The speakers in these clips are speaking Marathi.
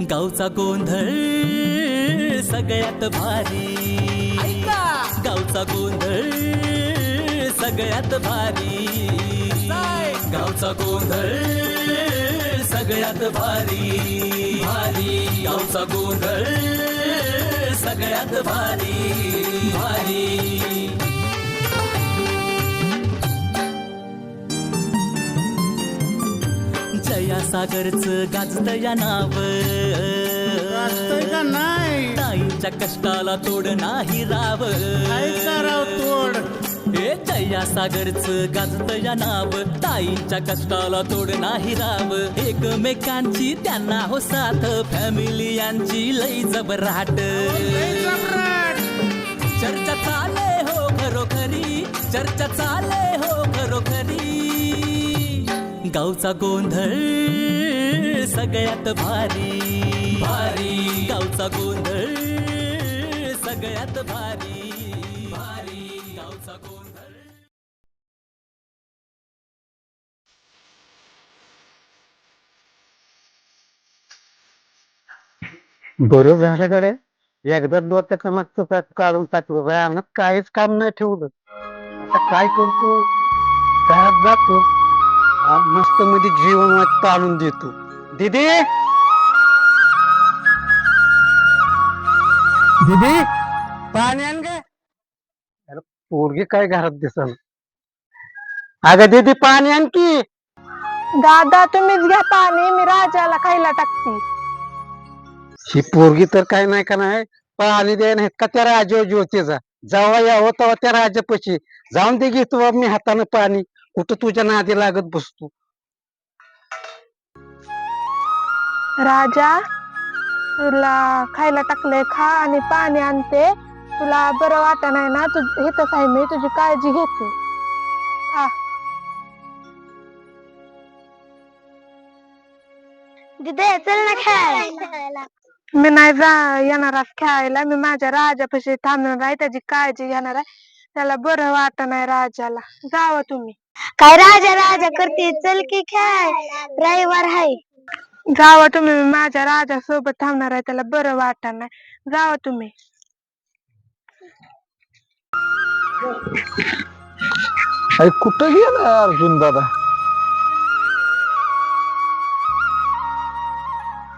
गावचा गोंधळ सगळ्यात भारी, गावचा गोंधळ सगळ्यात भारी, गावचा गोंधळ सगळ्यात भारी भारी, गावचा गोंधळ सगळ्यात भारी भारी. जया सागरचं गाजतं या नाव, नाही ताईंच्या कष्टाला तोड नाही राव, तोड. हे जया सागरचं गाजतं या नाव, ताईंच्या कष्टाला तोड नाही राव. एकमेकांची त्यांना हो साथ, फॅमिली यांची लई जबराट. चर्चा चाले हो खरोखरी, चर्चा चाले हो खरोखरी. गावचा गोंधळ सगळ्यात भारी भारी, गावचा गोंधळ सगळ्यात भारी भारी, गावचा गोंधळ. बरं झाल्याकडे एकदा डोक्याचं मागचं काढून टाकलं, रानात काहीच काम नाही ठेवलं. आता काय करतो, घरात जातो, मस्त मध्ये जीवन काढून देतो. दीदी दीदी पाणी आण गे. पोरगी काय घरात दिसल. अगं दीदी पाणी आण की. दादा तुम्हीच घ्या पाणी, मी राजाला खायला टाकते. ही पोरगी तर काय नाही का नाही पाणी द्या नाही का त्या राजा ज्योतीचा. जेव्हा यावं तेव्हा त्या राजापाशी जाऊन दे घेतो मी हातानं पाणी. कुठं तुझ्या नादी लागत बसतो. राजा तुला खायला टाकलंय, खा आणि पाणी आणते. तुला बरं वाटत नाही ना, तू इथंच आहे, मी तुझी काळजी घेते. खा. दिदे चल ना खेळायला. मी नाही येणार आज खेळायला, मी माझ्या राजापाशी थांबणार आहे, त्याची काळजी घेणार आहे. त्याला बरं वाटत नाही राजाला. जावं तुम्ही. काय राजा राजा करते, चल की खेळ, रविवार आहे. जावं तुम्ही, मी माझ्या राजा सोबत थांबणार आहे, त्याला बरं वाटत नाही. जावं तुम्ही. कुठं गेला अर्जुन दादा.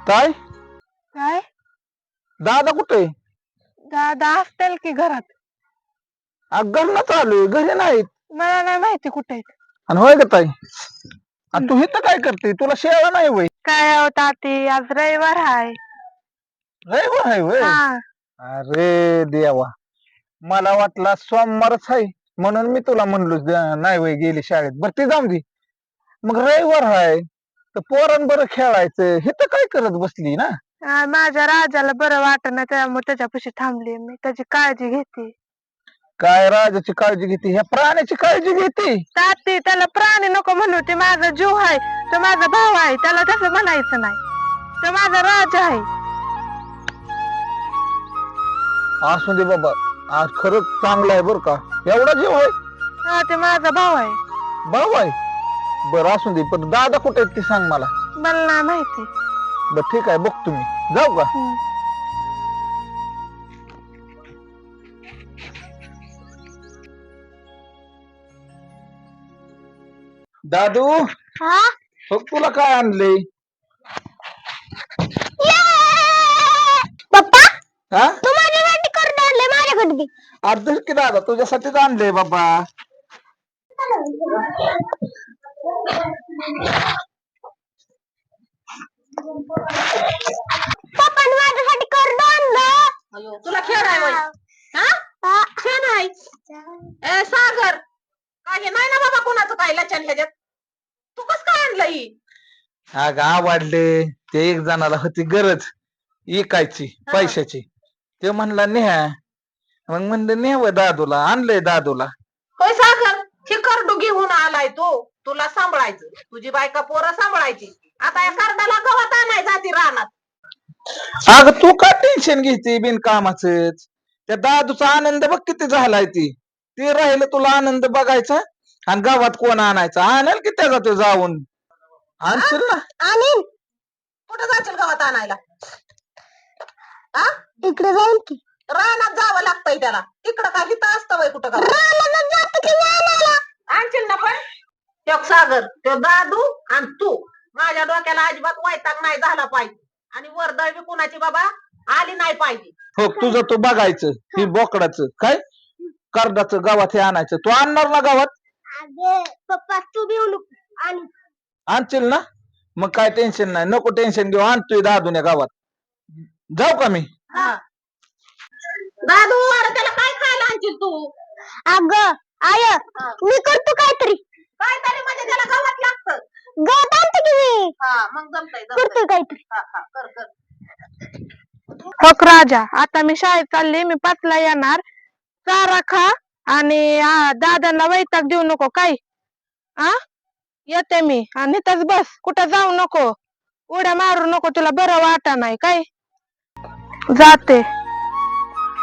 काय काय दादा कुठे. दादा असतील की घरात. घरला चालू घरी नाहीत. मला नाही माहिती कुठे आहेत. आणि होय का ताई, तू इथं काय करते, तुला शेळा नाही वय. काय होता ती, आज रविवार आहे. रविवार आहे वय. हा. अरे देवा, मला वाटला सोमवारच आहे म्हणून मी तुला म्हणलो नाही वय गेली शाळेत. बरं ती जाऊन दे. मग रविवार आहे तर पोरां बरं खेळायचं, हे तर काय करत बसली ना. माझ्या राजाला बरं वाटत नाही, त्यामुळे त्याच्यापाशी थांबली मी, त्याची काळजी घेते. काय राजाची काळजी घेते, ह्या प्राण्याची काळजी घेते. ताती त्याला प्राणी नको म्हणू, ते माझा जीव आहे, तो माझा भाऊ आहे, त्याला तसं म्हणायचं नाही. तो माझा राजा आहे. असू दे बाबा, आज खरंच चांगला आहे बर का. एवढा जीव आहे. हा, ते माझा भाऊ आहे. भाऊ आहे. बरं असू दे, पण दादा कुठे आहेत ते सांग मला. मला नाही माहिती. बर ठीक आहे, बघ तुम्ही जाऊ का. दादू हा बघ तुला काय आणले. पप्पा हा तू माझ्यासाठी करून आणले, माझ्याकडे बी. अर्धच की दादा, तुझ्यासाठीच आणले बाबा. पप्पाने माझ्यासाठी करून आणलं. तुला खेळ आहे वय. हा खेळ आहे. ए सागर, काय हे नाही ना बाबा कोणाचं काय लचन ह्याच्यात. तू कस काय आणलं ही. अगं आवडले ते, एक जणाला होती गरज इकायची पैशाची, ते म्हणला नेहा. मग म्हणलं नेव दादूला, आणलंय दादूला. होय सागर, हे करडू घेऊन आलाय तो, तुला सांभाळायचं, तुझी बायका पोरं सांभाळायची. आता या करडाला गवत आणाय जाती रानात. अगं तू का टेन्शन घेते बिनकामाच. त्या दादूचा आनंद बघ किती झालाय. ते राहिलं तुला आनंद बघायचा. आणि गावात कोण आणायचा, आणल की त्याचा तो जाऊन आणशील ना. आणीन. कुठं जाशील गावात आणायला? हा इकडे जाईल की रानात जावं लागतंय त्याला. तिकडं काय हिथं असतं वय कुठं गावात? आणशील ना पण त्यो सागर, त्यो दादू आणि तू. माझ्या डोक्याला अजिबात वैताग नाही झाला पाहिजे आणि वर्दळ बी कुणाची बाबा आली नाही पाहिजे. हो तुझं तू बघायचं हे बोकडाचं काय कर्दाचं गावात हे आणायचं तू आणणार ना गावात अगे पप्पा तू बी येऊ नको आणि आणशील ना मग काय टेन्शन नाही नको टेन्शन घेऊ आणतोय दादूने गावात जाऊ का मी दादू अरे त्याला काय खायला आणशील तू? अगं आय मी करतो काहीतरी काय तरी म्हणजे त्याला गावात लागतं. गवत आणते की मी हा मग जमतंय करतो काहीतरी कर कर. हक राजा, आता मी शाळेत चालली, मी 5ला येणार. चारा खा आणि दादांना वैताग देऊ नको काय. आ येते मी आणि इथंच बस, कुठं जाऊ नको, उड्या मारू नको, तुला बरं वाटा नाही काय. जाते.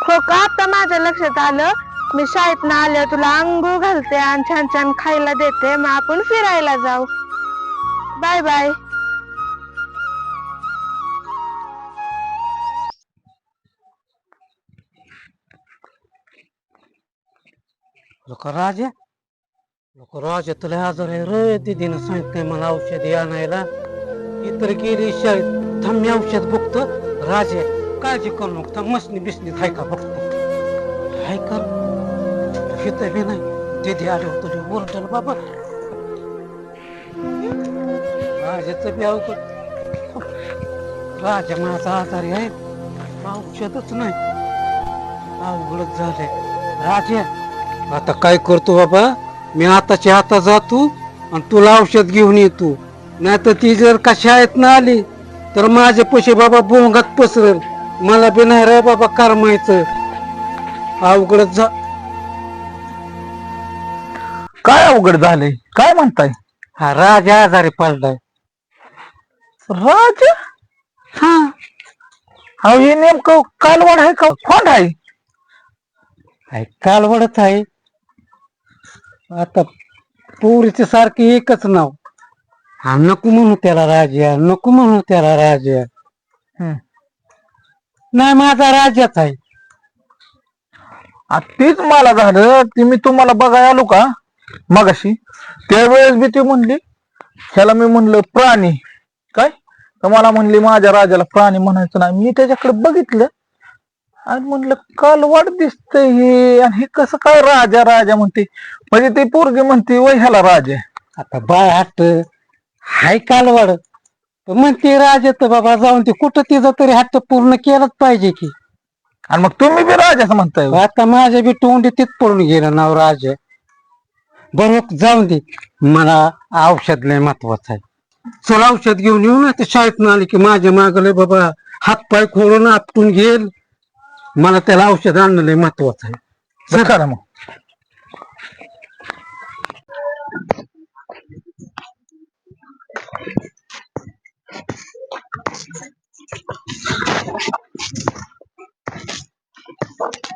हो का, आता माझ्या लक्षात आलं, मी शाळेत ना आल्यावर तुला अंघोळ घालते आणि छान छान खायला देते, मग आपण फिरायला जाऊ. Bye bye. राजा राजा तुला आजार आहे रे दीदीनं सांगितलंय मला औषधी आणायला इतर गेली शाळेत थांब मी औषध बघतो राजा काळजी करू नको थांब मसनी बिसनी हाय का बघतो हाय कर हिथं बी नाही दीदी आले तुझे ओरडल बाबा राजाचं बी अवघड राजा माझा आजारी आहे औषधच नाही अवघडच झालंय राजा आता काय करतो बाबा मी आताच्या आता जातो आणि तुला औषध घेऊन येतो नाही तर ती जर का शाळेत ना आली तर माझे पैसे बाबा बोंगात पसरल मला बी नाही रे बाबा करमायचं अवघडच जा काय अवघड झालंय काय म्हणताय हा राजा आजारी पडलाय राजा हा हा हे नेमकं कालवड आहे का खोंड आहे काय कालवडच आहे आता पोरीचे सारखे एकच नाव हा नको म्हणू त्याला राजा नको म्हणू त्याला राजा नाही माझा राजाच आहे तेच मला झालं ते मी तुम्हाला बघायला आलो का मगाशी त्यावेळेस बी ती म्हणली ह्याला मी म्हणलं प्राणी काय तर मला म्हणली माझ्या राजाला प्राणी म्हणायचं नाही मी त्याच्याकडे बघितलं आणि म्हणलं कालवाड दिसतंय हे आणि हे कसं काय राजा राजा म्हणते म्हणजे ती पोरगी म्हणते वय ह्याला राजा आता बाळ हट्ट हाय कालवाड पण म्हणते राजा तर बाबा जाऊन ते कुठं तिचा तरी हट्ट पूर्ण केलाच पाहिजे की आणि मग तुम्ही बी राजाच म्हणताय होय. आता माझ्या बी तोंडी तीच पडून गेलं नाव राजा बरोबर जाऊन दे मला औषध लय महत्वाचं आहे चल औषध घेऊन येऊ ना ते शाळेत आले की माझ्या मागले बाबा हात पाय खोलून आपटून घेईल मला त्याला औषध आणणं लय महत्वाचं आहे बरं करा मग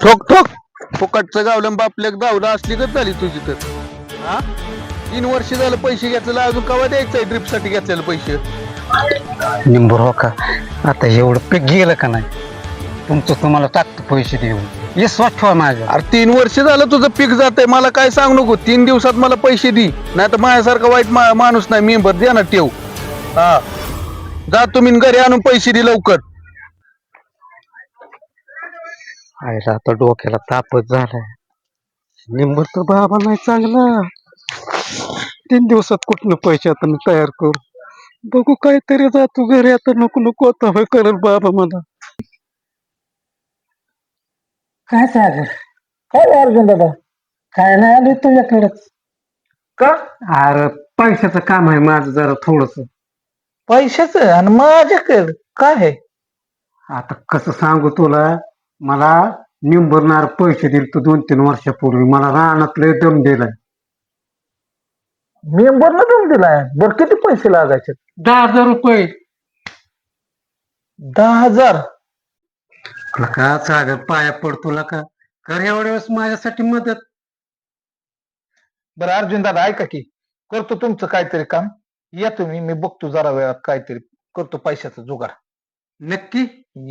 ठोक ठोक फुकटचं गावलं बापल्या गावला असली तर झाली तुझी तर हा 3 वर्ष झालं पैसे घेतलेलं अजून कवा द्यायचंय ट्रिप साठी घेतलेलं पैसे निंबर हो का आता एवढं पीक गेलं का नाही तुमचं तुम्हाला टाकतो पैसे देऊन हे स्वच्छ व्हा माझ्या अरे 3 वर्ष झालं तुझं पीक जात आहे मला काय सांगू नको 3 दिवसात मला पैसे दे नाही तर माझ्यासारखा वाईट माणूस नाही मेंबर द्या ना ठेव हा जा तुम्ही घरी आणून पैसे दे लवकर आयला आता डोक्याला तापच झालाय निंबर तर बाबा नाही चांगला 3 दिवसात कुठनं पैसे आता मी तयार करू बघू काहीतरी जातो घरी आता नको नको आता होय करेल बाबा मला काय सागर काय अर्जुन दादा काय नाही आलो तुझ्याकडेच का अरे पैशाचं काम आहे माझं जरा थोडस पैशाचं आणि माझ्याकडे काय आहे आता कसं सांगू तुला मला निंबरणार पैसे दिले तू 2-3 वर्षापूर्वी मला रानातले दम दिलाय मेंबरला देऊन दिलाय बरं किती पैसे लागायचे 10,000 रुपये 10,000 का सागर पाया पडतो का कर एवढ्या वेळेस माझ्यासाठी मदत बरं अर्जुन दादा ऐका की करतो तुमचं काहीतरी काम या तुम्ही मी बघतो जरा वेळात काहीतरी करतो पैशाचा जुगार. नक्की.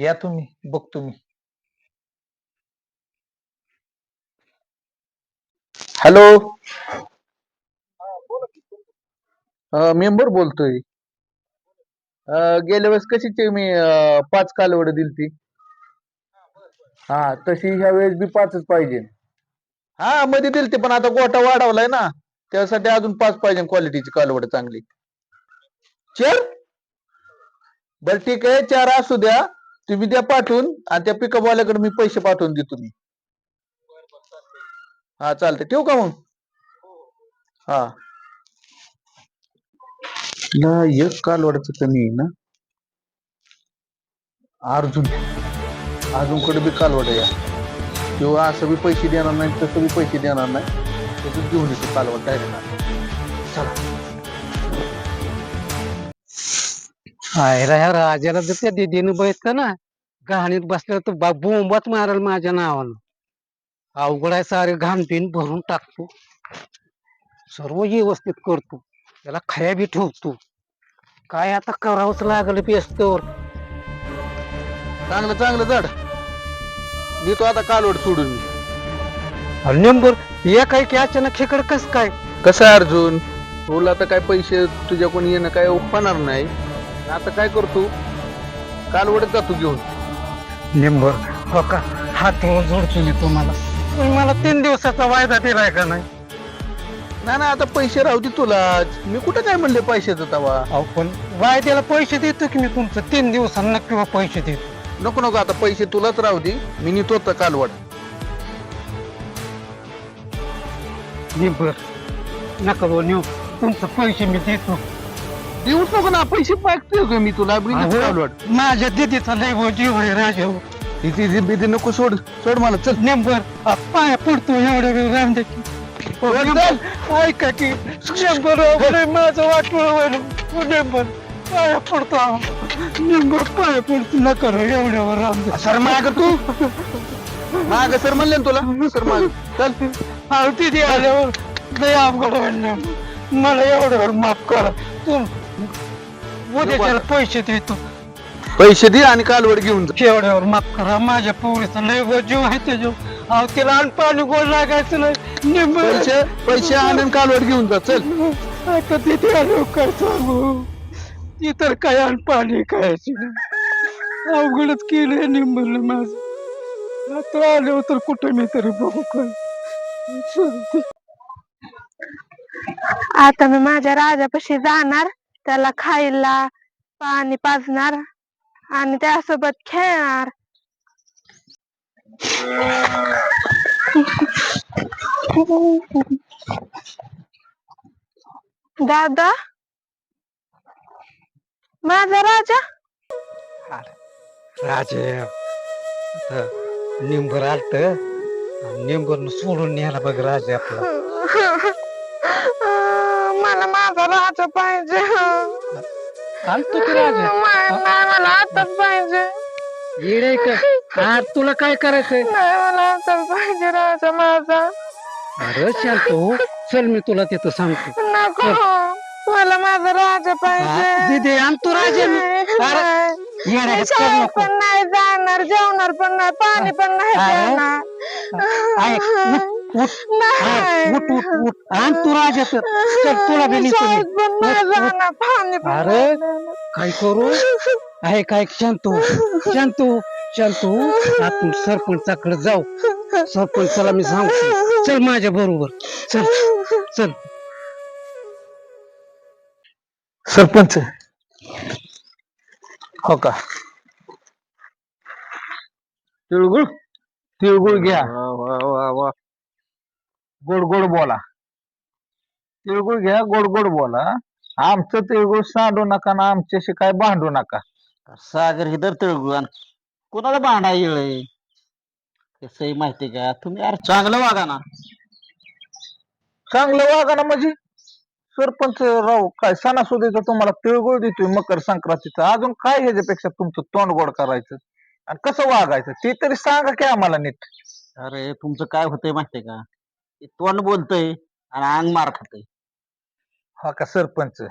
या तुम्ही, बघतो मी. हॅलो, मेंबर बोलतोय. गेल्या वेळेस कशी मी 5 कालवड दिलती. हा, तशी ह्या वेळेस बी 5च पाहिजे. हा, मध्ये दिलती पण आता गोठा वाढवलाय ना, त्यासाठी अजून 5 पाहिजे क्वालिटीची कालवड चांगली. 4? बर ठीक आहे, 4 असू द्या. तुम्ही द्या पाठवून आणि त्या पिकअपवाल्याकडे मी पैसे पाठवून देतो मी. हा चालते, ठेवू का मग? हा. एक कालवडाचं कमी आहे ना. अर्जुनकडे बी कालवड या किंवा असं बी पैसे देणार नाही, तसं बी पैसे देणार नाही. तसंच घेऊन येतो कालवड डायरेक्ट. चला. ह्या राजाला जर त्या दिदीनं बघितलं ना, गहाणीत बसल्यावर तर बोंबाच मारल माझ्या नावानं. अवघड आहे, सारे घाण पिन भरून टाकतो, सर्व व्यवस्थित करतो, त्याला खाया बी ठेवतो. काय आता करावंच लागलं पेस्तवर. चांगलं चांगलं जड देतो आता कालवड सोडून मी. नंबर एक आहे की अचानक खेकड कस काय? कसं आहे अर्जुन, तुला आता काय पैसे तुझ्याकडून येणं काय होणार नाही. आता काय करतो, कालवडच जातो घेऊन. निंबर हो का, हात जोडतो मी तुम्हाला. तुम्ही मला 3 दिवसाचा वायदा दिलाय का नाही? नाही ना, आता पैसे राहू दे तुलाच. मी कुठं काय म्हणले पैशाचं तवा. अहो पण वायद्याला पैसे देतो की मी तुमचं, 3 दिवसांना किंवा पैसे देतो. नको नको, आता पैसे तुलाच राहू दे, मी नेतो आता कालवड. निंबर नका बोल नेऊ, तुमचं पैसे मी देतो. देऊच नको ना, पैसे मागतोय का मी तुला. मी नेतो कालवड. माझ्या दिदीचा लय जीव आहे राजा. तिथे बिधी नको, सोड सोड मला, चल. नेंबर पाया पडतो एवढ्या वेळ राम दे की. ऐका की नेंबर माझं वाटलं नेंबर पाया पडतो. नेंबर पाया पडतो, नका रे एवढ्यावर राम दे. सर माग तू माग सर म्हणले ना तुला, सर माग चल. अहो तिथे आल्यावर लय अवघड होईल. मला एवढ्यावर माफ करा. तू उद्या त्याला पैसे देतो. पैसे दे आणि कालवड घेऊन जा. एवढ्यावर माफ करा, माझ्या पोरीचा लय जीव आहे त्याच्यावर. अहो तिला अन्न पाणी गोड लागायचं नाही. नेंबर पैसे आणि कालवड घेऊन जा, चल. आता तिथे आलो काय सांगू, ती तर काय अन्न पाणी खायची नाही. अवघडच केलंय निंबल माझं. आता आलो तर कुठं मी तरी बघू काय. आता मी माझ्या राजापाशी जाणार, त्याला खायला पाणी पाजणार आणि त्यासोबत खेळणार. दादा, माझा राजा. राजे निंबर आलत, निंबर सोडून न्यायला बघ राजे आपला. मला माझा राजा पाहिजे. आलतो की राजा? नाही, मला आताच पाहिजे. येडे का तुला काय करायचंय? नाही, मला आताच पाहिजे राजा माझा. अरे शांतो, चल मी तुला तिथं सांगतो. नको, मला माझा राजा पाहिजे. दीदी आणतो राजा मी. मी शाळेत पण नाही जाणार, जेवणार पण नाही, पाणी पण नाही पिणार. उठ उठ उठ, आणतो राजा. चल तुला बी नेतो मी. शाळेत पण नाही जाणार, पाणी पण अरे नाही पिणार. काय करू आहे काय? शांतो शांतो शांतो, आपण सरपंचाकडे जाऊ. सरपंचाला मी सांगतो, चल माझ्या बरोबर. चल चल. सरपंच हो का, तिळगुळ तिळगुळ घ्या. गोड गोड बोला, तिळगुळ घ्या, गोड गोड बोला. आमचं तिळगुळ सांडू नका ना, आमच्याशी काय भांडू नका. सागर हे तर तिळगुळ कोणाला भांडा येळ कसंही माहिती का, तुम्ही यार चांगलं वागा ना. चांगलं वागा ना म्हणजे सरपंच राव, काय सणासुदीचं तुम्हाला तिळगुळ देतोय मकर संक्रांतीचा, अजून काय ह्याच्यापेक्षा तुमचं तोंड गोड करायचं आणि कसं वागायचं ते तरी सांगा की आम्हाला नीट. अरे तुमचं काय होतंय माहितीये का, ते तोंड बोलतय आणि अंग मार खातय. हा का सरपंच,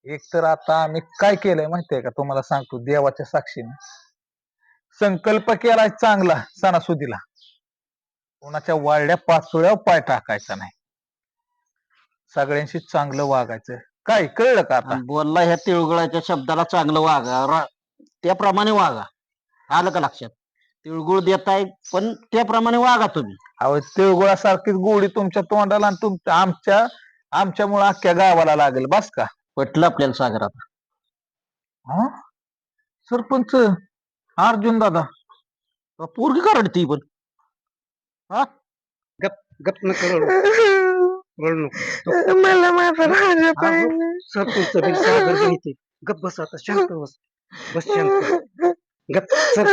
एक तर आता आम्ही काय केलंय माहितीये का तुम्हाला सांगतो देवाच्या साक्षीने संकल्प केलाय चांगला सणासुदीला कोणाच्या वाळल्या पाचोळ्यावर पाय टाकायचा नाही सगळ्यांशी चांगलं वागायचं काय कळलं का आता आणि बोलला ह्या तिळगुळाच्या शब्दाला चांगलं वागा त्याप्रमाणे वागा आलं का लक्षात तिळगुळ देताय पण त्याप्रमाणे वागा तुम्ही अहो तिळगुळासारखीच गोडी तुमच्या तोंडाला आणि तुमच्या आमच्यामुळे अख्ख्या गावाला लागेल बस का पटलं आपल्याला सागर आता हा सरपंच अर्जुन दादा पोरगी करडती पण हा गप न रडू नको मला माझा राजा पाहिजे. सरपंच बी सागर बी इथे. गप बस आता शांत बस बस शांत गप सर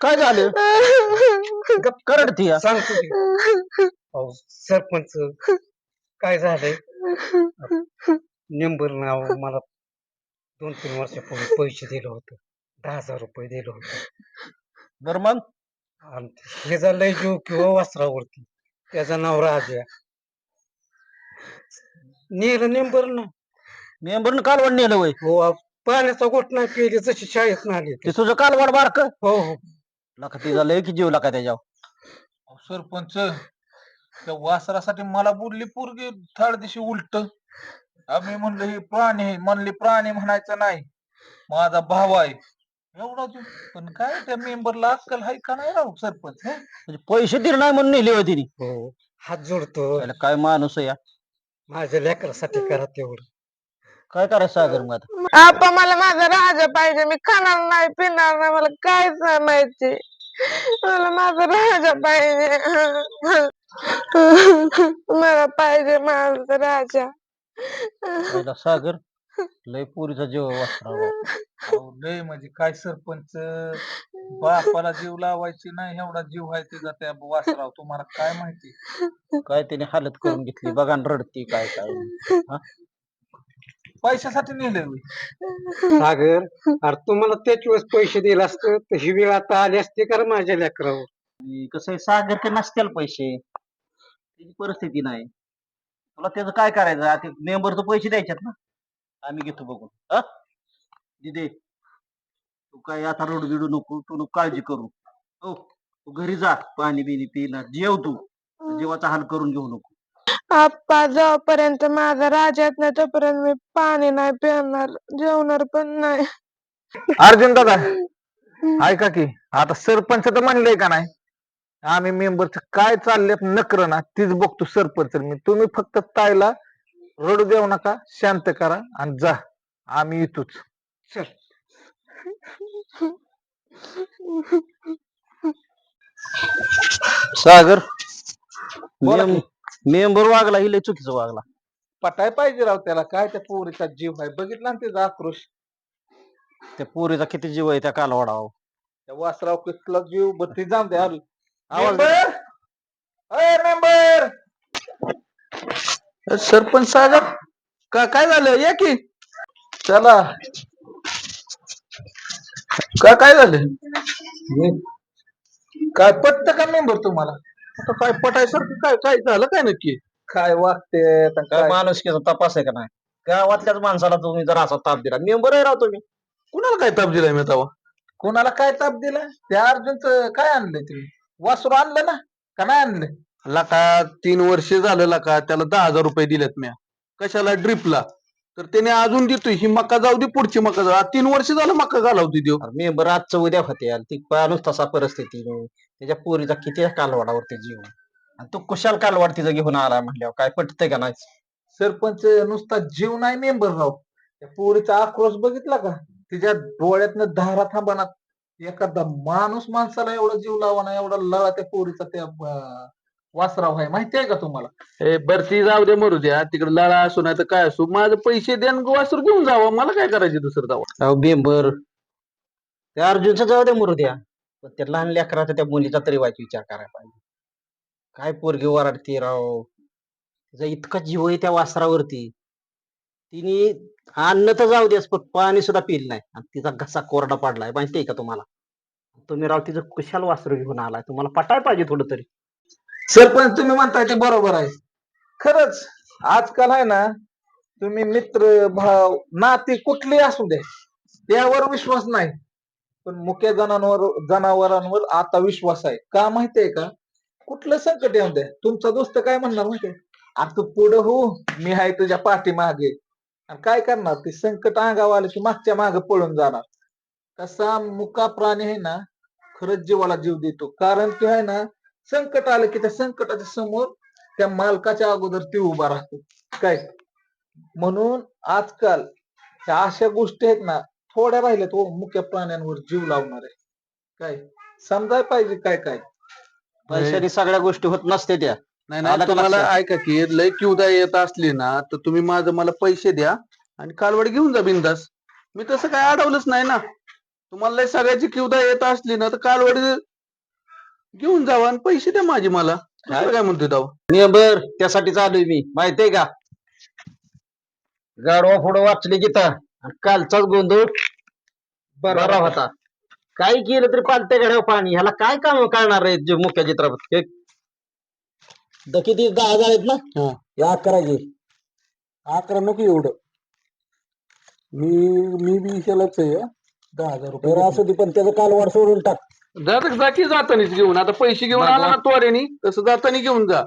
काय झालं गप करडती हा? सांगतो की. अहो, सरपंच काय झालंय नेंबर नाव मला 2-3 वर्षापूर्वी पैसे दिलं होतं 10,000 रुपये दिलं होतं बरं मग आणि हे झालंय जीव किंवा वस्त्रावरती त्याचं नाव राजा नेलं नेंबर ना मेंबर कालवड नेलं वय हो पाण्याचा गोट नाही पिली जशी शाळेत आली ते तुझं कालवड बारक हो हो लका ती झालंय की जीव लका त्याच्यावर अहो, सरपंच त्या वासरासाठी मला बोलली पोरगी थर्ड दिवशी उलट आम्ही म्हणलं हे प्राणी आहे म्हणले प्राणी म्हणायचं नाही माझा भाव आहे एवढा जीव पण काय त्या मेंबरला अक्कल आहे का नाही राहू सरपंच हे? म्हणजे पैसे दिले नाही म्हणून नेले होते तिने हो हात जोडतो त्याला काय माणूस आहे या माझ्या लेकरासाठी करा तेवढं काय करायचं सागर मग आता आपा मला माझा राजा पाहिजे. मी खाणार नाही पिणार नाही मला काहीच नाही माहिती. मला माझा राजा पाहिजे. मला पाहिजे माझा राजा. पहिला सागर लय पोरीचा जीव वाचणार अहो, लय म्हणजे काय सरपंच बापाला जीव लावायची नाही एवढा जीव आहे त्याचा त्या वासराव तुम्हाला काय माहिती काय त्याने हालत करून घेतली बघा न रडती काय काय हा? पैशासाठी नेले होय. सागर अरे तुम्हाला त्याच वेळेस पैसे दिले असतं तर ही वेळ आता आली असते का रे माझ्या लेकरावर आणि कसं आहे सागर ते नसतील पैसे त्याची परिस्थिती नाही तुला त्याचं काय करायचं मेंबरचं पैसे द्यायच्यात ना आम्ही घेतो बघून हा दिदे तू काय आता रडू बिडू नको तू नको काळजी करू हो तू घरी जा पाणी बिनी पिणार जेव तू जेवाचा हाल करून घेऊ नको आप्पा जोपर्यंत माझा राजा येत नाही तोपर्यंत मी पाणी नाही पिणार जेवणार पण नाही. अर्जुन दादा ऐका की आता सरपंच तर म्हणलंय का नाही आम्ही मेंबरच काय चाललेत नकर ना तीच बघतो सरपंच मी तुम्ही फक्त ताईला रडू देऊ नका शांत करा आणि जा आम्ही येतोच चल सागर बोला की. मेंबर वागला ही लय चुकीचं वागला पटाय पाहिजे राव त्याला काय त्या पोरीचा जीव आहे बघितला ना त्याचा आक्रोश त्या पोरीचा किती जीव आहे त्या कालवाडावर त्या वासराव कसला जीव बत्ती जाऊन द्या आवाज मेंबर सरपंच सागर काय झालं या की चला काय झालं काय पटत का मेंबर तुम्हाला आता काय पटायसारखं काय काय झालं काय नक्की काय वागते काय माणुसकीचा तपास आहे का नाही गावातल्याच माणसाला तुम्ही जर असा ताप दिला मेंबर आहे राव तुम्ही कुणाला काय ताप दिलाय मी तेव्हा कुणाला काय ताप दिला त्या अर्जुनच काय आणलंय तुम्ही वासरू आणलं ना का नाही आणलं लका 3 वर्ष झालं लका त्याला 10,000 रुपये दिलेत म्या कशाला ड्रिपला तर त्याने अजून देतोय ही मका जाऊ दे पुढची मका जाऊ 3 वर्ष झालं मका घालवतोय देऊ मेंबर आजचं उद्या होते आणि ती माणूस तसा परिस्थिती त्याच्या पोरीचा किती कालवाडावरती जीव आणि तो कुशाल कालवाड तिचा घेऊन आला म्हटल्यावर काय पटतंय का नाही सरपंच नुसता जीव नाही मेंबर राव त्या पोरीचा आक्रोश बघितला का तिच्या डोळ्यातनं धारा थांबणार एखादा माणूस माणसाला एवढा जीव लावा ना एवढा लळा त्या पोरीचा त्या वासराव आहे माहिती आहे का तुम्हाला बरती जाऊ दे मरू द्या तिकडे लळा असू नाही तर काय असू माझं पैसे द्या आणि वासरू घेऊन जावं मला काय करायचे दुसरं जावं अहो मेंबर त्या अर्जुनचं जाऊ द्या मरू द्या पण त्या लहान लेकराचा त्या मुलीचा तरी वाईट विचार करायला पाहिजे काय पोरगी वराडते राव तिचा इतका जीव आहे त्या वासरावरती तिने अन्न तर जाऊ द्यास पण पाणी सुद्धा पिलं नाही आणि तिचा घसा कोरडा पडलाय माहितीये का तुम्हाला तुम्ही राव तिचं कुशाल वासरू घेऊन आलाय तुम्हाला पटाय पाहिजे थोडं तरी सरपंच तुम्ही म्हणताय ते बरोबर आहे खरंच आजकाल आहे ना तुम्ही मित्र भाव नाते कुठले असू दे त्यावर विश्वास नाही, पण मुक्या जनावरांवर आता विश्वास आहे. का माहितीये का? कुठलं संकट येऊ द्या, तुमचा दोस्त काय म्हणणार माहितीये? आता तू पुढं हो, मी आहे तुझ्या पाठीमागे. आणि काय करणार? ते संकट अंगावर आलं की मागच्या मागे पळून जाणार. तसा मुका प्राणी आहे ना, खरंच जीवाला जीव देतो. कारण ते आहे ना, संकट आलं की त्या संकटाच्या समोर त्या मालकाच्या अगोदर ती उभा राहतो. काय म्हणून आजकाल ह्या अशा गोष्टी आहेत ना, थोड्या राहिल्यात हो मुक्या प्राण्यांवर जीव लावणार आहे. काय समजायला पाहिजे काय काय. पैशाने सगळ्या गोष्टी होत नसते त्या. नाही आलं नाही, का तुम्हाला लक्षात? ऐका की लय किवदा येत असली ना तर तुम्ही मला पैसे द्या आणि कालवड घेऊन जा बिंदास. मी तसं काय अडवलंच नाही ना. तुम्हाला लय सगळ्याची किवदा येत असली ना तर कालवड घेऊन जावा आणि पैसे द्या माझे मला. दुसरं काय म्हणतोय दाव? मेंबर त्यासाठी चालूय मी, माहितीये का? गाडवा पुढं वाचली गीता आणि कालचाच गोंधळ बरा होता. काय केलं तरी पालत्या गड्यावर पाणी. ह्याला काय काम करणार आहे जे मुख्य चित्रात? किती 10 आहेत ना? या 11 घे. 11 नको एवढं. मी बी इशालाच आहे 10,000 रुपये असं दे, पण त्याचं कालवाड सोडून टाक. जाती जातानीच घेऊन. आता पैसे घेऊन आला ना त्वरेनी, तसं जातानी घेऊन जा.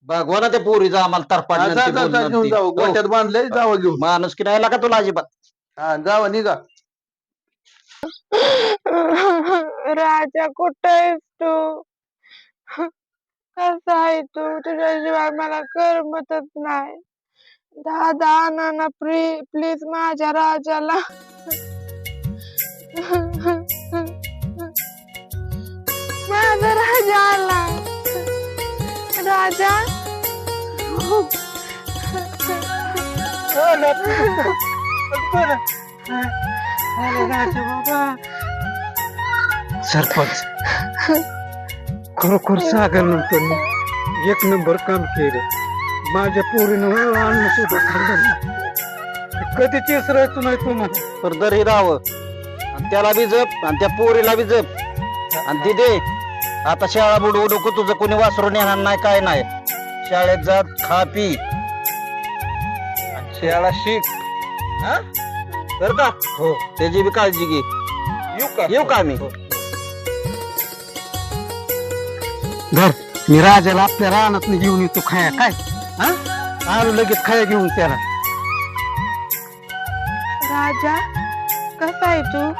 भगवाना त्या पोरीचा आम्हाला तरपाट घेऊन जावं, गोट्यात बांधले जावं घेऊन. माणूस की नाही का तुला अजिबात? हा जावा निघा. राजा कुठं आहेस तू? कसा आहे तू? तुझ्याशिवाय मला करमतच नाही. दादा आणा ना प्लीज माझ्या राजाला. माझा राजा आला. राजा सरपंच खरोखर सागर नंतर एक नंबर काम केलं. माझ्या पोरीनं अन्न सुद्धा खाल्लं नाही. कधी तिसरायचं नाही तुम्हाला. तर दर हे राहावं आणि त्याला बी जप आणि त्या पोरीला बी जप. आणि दिदे आता शाळा बुडवू नको, तुझं कोणी वासरून येणार नाही काय नाही. शाळेत जा, खा पी, शाळा शिक. बर का? हो. त्याची बी काळजी घे. येऊ का आम्ही? धर, मी राजाला आपल्या रानात घेऊन येतो खाया. काय हा आलो लगेच खाया घेऊन त्याला. राजा कसा आहे तू?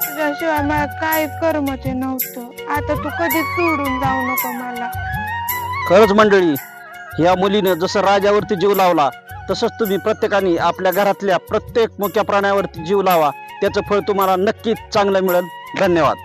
तुझ्याशिवाय मला काहीच करमत नव्हतं. आता तू कधीच सोडून जाऊ नको मला. खरंच मंडळी, ह्या मुलीनं जसं राजावरती जीव लावला तसंच तुम्ही प्रत्येकाने आपल्या घरातल्या प्रत्येक मुक्या प्राण्यावरती जीव लावा. त्याचं फळ तुम्हाला नक्कीच चांगलं मिळेल. धन्यवाद.